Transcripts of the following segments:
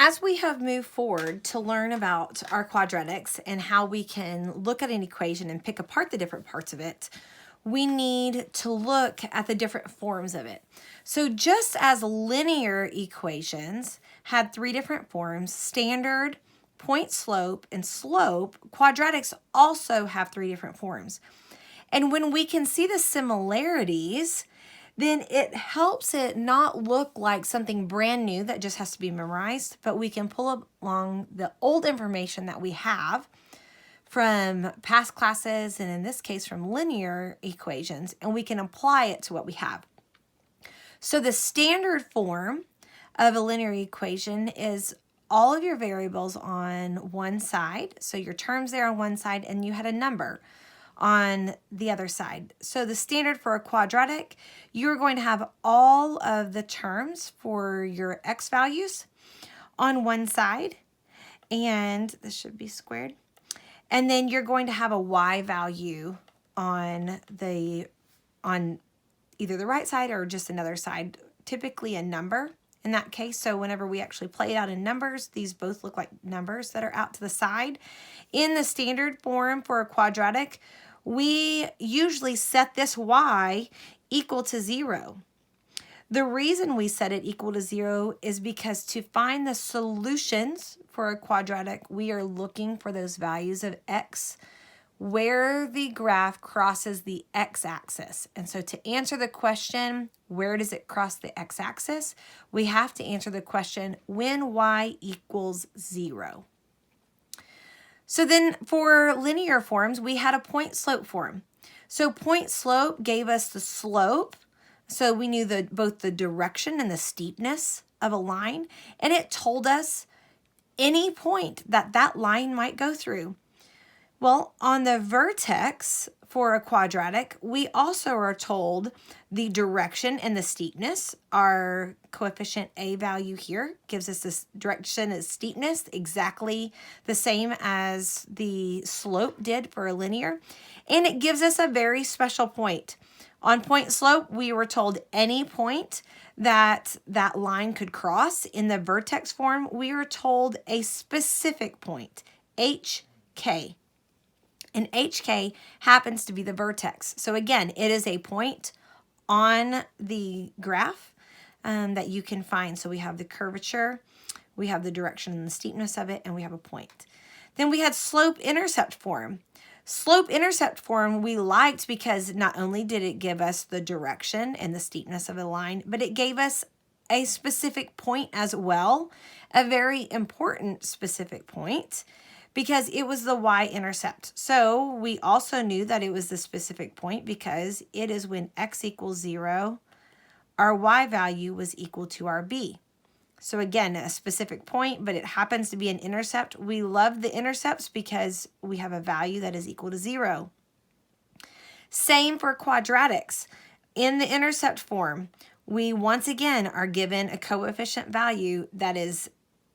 as we have moved forward to learn about our quadratics and how we can look at an equation and pick apart the different parts of it, we need to look at the different forms of it. So just as linear equations had three different forms, standard, point slope, and slope, quadratics also have three different forms. And when we can see the similarities, then it helps it not look like something brand new that just has to be memorized, but we can pull along the old information that we have from past classes, and in this case from linear equations, and we can apply it to what we have. So the standard form of a linear equation is all of your variables on one side, so your terms there on one side, and you had a number on the other side. So the standard for a quadratic, you're going to have all of the terms for your x values on one side, and this should be squared. And then you're going to have a y value on either the right side or just another side, typically a number in that case. So whenever we actually play it out in numbers, these both look like numbers that are out to the side. In the standard form for a quadratic, we usually set this y equal to 0. The reason we set it equal to 0 is because to find the solutions for a quadratic, we are looking for those values of x where the graph crosses the x-axis. And so to answer the question, where does it cross the x-axis, we have to answer the question, when y equals 0. So then for linear forms, we had a point slope form. So point slope gave us the slope. So we knew both the direction and the steepness of a line, and it told us any point that line might go through. Well, on the vertex for a quadratic, we also are told the direction and the steepness. Our coefficient a value here gives us this direction and steepness, exactly the same as the slope did for a linear. And it gives us a very special point. On point slope, we were told any point that line could cross. In the vertex form, we were told a specific point, HK. And HK happens to be the vertex. So again, it is a point on the graph that you can find. So we have the curvature, we have the direction and the steepness of it, and we have a point. Then we had slope-intercept form. Slope-intercept form we liked because not only did it give us the direction and the steepness of a line, but it gave us a specific point as well, a very important specific point, because it was the y-intercept. So we also knew that it was the specific point because it is when x equals 0, our y value was equal to our b. So again, a specific point, but it happens to be an intercept. We love the intercepts because we have a value that is equal to 0. Same for quadratics. In the intercept form, we once again are given a coefficient value that is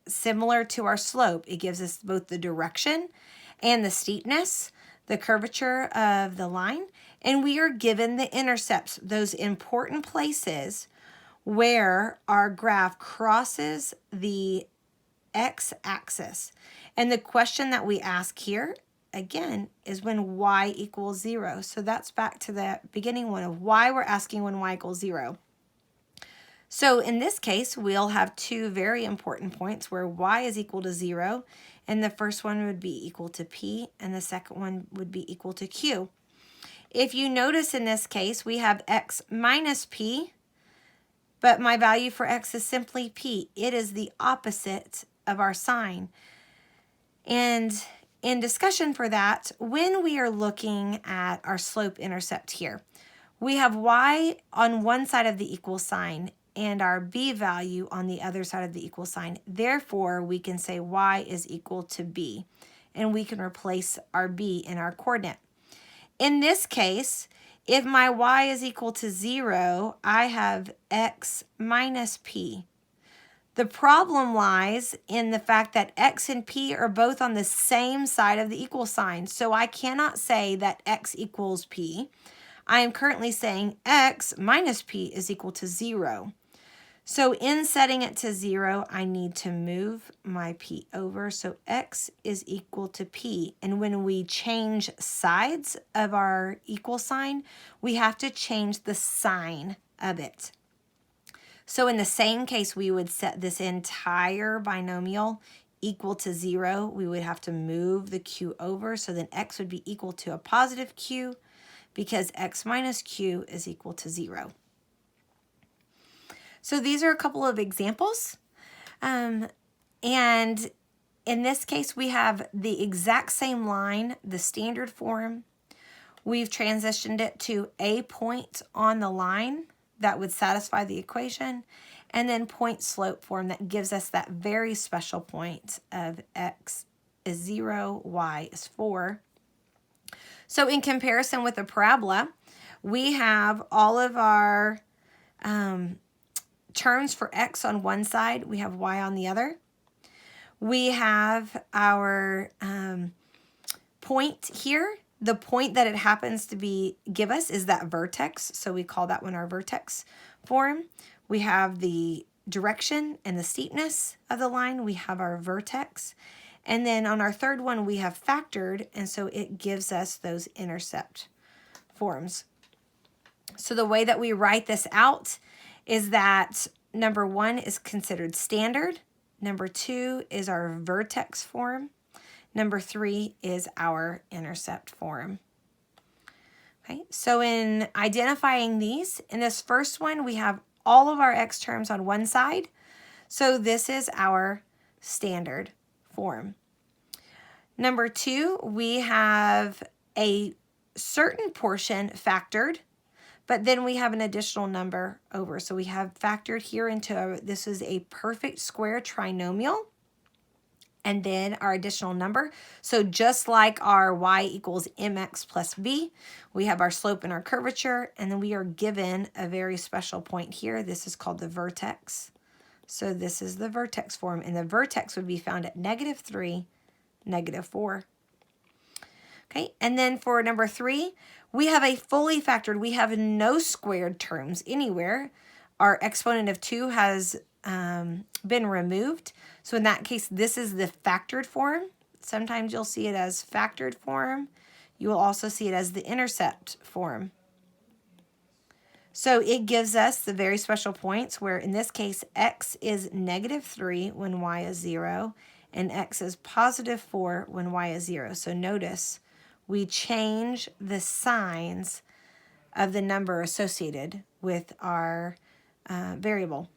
similar to our slope. It gives us both the direction and the steepness, the curvature of the line, and we are given the intercepts, those important places where our graph crosses the x-axis. And the question that we ask here, again, is when y equals 0. So that's back to the beginning one of why we're asking when y equals 0. So in this case, we'll have two very important points where y is equal to 0, and the first one would be equal to p, and the second one would be equal to q. If you notice in this case, we have x minus p, but my value for x is simply p. It is the opposite of our sign. And in discussion for that, when we are looking at our slope-intercept here, we have y on one side of the equal sign and our b value on the other side of the equal sign. Therefore, we can say y is equal to b, and we can replace our b in our coordinate. In this case, if my y is equal to 0, I have x minus p. The problem lies in the fact that x and p are both on the same side of the equal sign, so I cannot say that x equals p. I am currently saying x minus p is equal to 0. So in setting it to 0, I need to move my p over. So x is equal to p. And when we change sides of our equal sign, we have to change the sign of it. So in the same case, we would set this entire binomial equal to 0. We would have to move the q over. So then x would be equal to a positive q because x minus q is equal to 0. So these are a couple of examples. And in this case, we have the exact same line, the standard form. We've transitioned it to a point on the line that would satisfy the equation, and then point slope form that gives us that very special point of x is 0, y is 4. So in comparison with the parabola, we have all of our terms for x on one side, we have y on the other. We have our point here. The point that it happens to give us is that vertex, so we call that one our vertex form. We have the direction and the steepness of the line. We have our vertex. And then on our third one, we have factored, and so it gives us those intercept forms. So the way that we write this out is that number 1 is considered standard. Number 2 is our vertex form. Number 3 is our intercept form. Okay, so in identifying these, in this first one, we have all of our x terms on one side. So this is our standard form. Number 2, we have a certain portion factored, but then we have an additional number over. So we have factored here into, this is a perfect square trinomial, and then our additional number. So just like our y equals mx plus b, we have our slope and our curvature, and then we are given a very special point here. This is called the vertex. So this is the vertex form, and the vertex would be found at -3, -4. Okay, and then for number 3, we have a fully factored. We have no squared terms anywhere. Our exponent of 2 has been removed. So in that case, this is the factored form. Sometimes you'll see it as factored form. You will also see it as the intercept form. So it gives us the very special points where in this case, x is -3 when y is 0, and x is +4 when y is 0. So notice we change the signs of the number associated with our variable.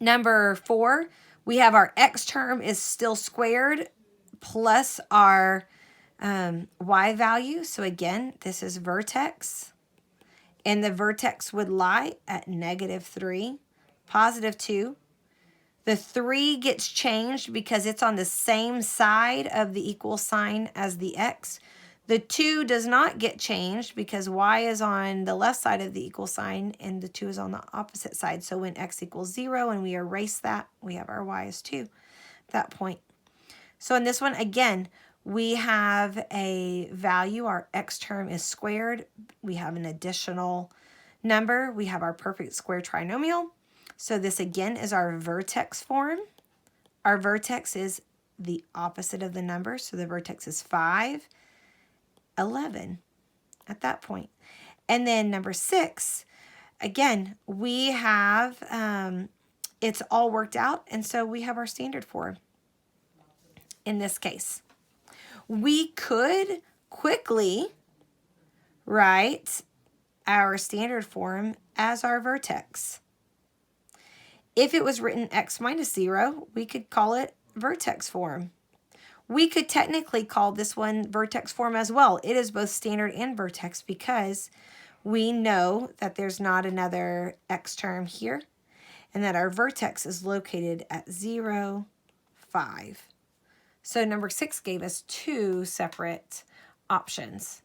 Number 4, we have our x term is still squared plus our y value. So again, this is vertex. And the vertex would lie at -3, +2. The 3 gets changed because it's on the same side of the equal sign as the x. The 2 does not get changed because y is on the left side of the equal sign and the 2 is on the opposite side. So when x equals 0 and we erase that, we have our y is 2 at that point. So in this one, again, we have a value. Our x term is squared. We have an additional number. We have our perfect square trinomial. So this again is our vertex form. Our vertex is the opposite of the number. So the vertex is 5, 11 at that point. And then number 6, again, we have, it's all worked out. And so we have our standard form in this case. We could quickly write our standard form as our vertex. If it was written x minus 0, we could call it vertex form. We could technically call this one vertex form as well. It is both standard and vertex because we know that there's not another x term here and that our vertex is located at 0, 5. So number 6 gave us 2 separate options.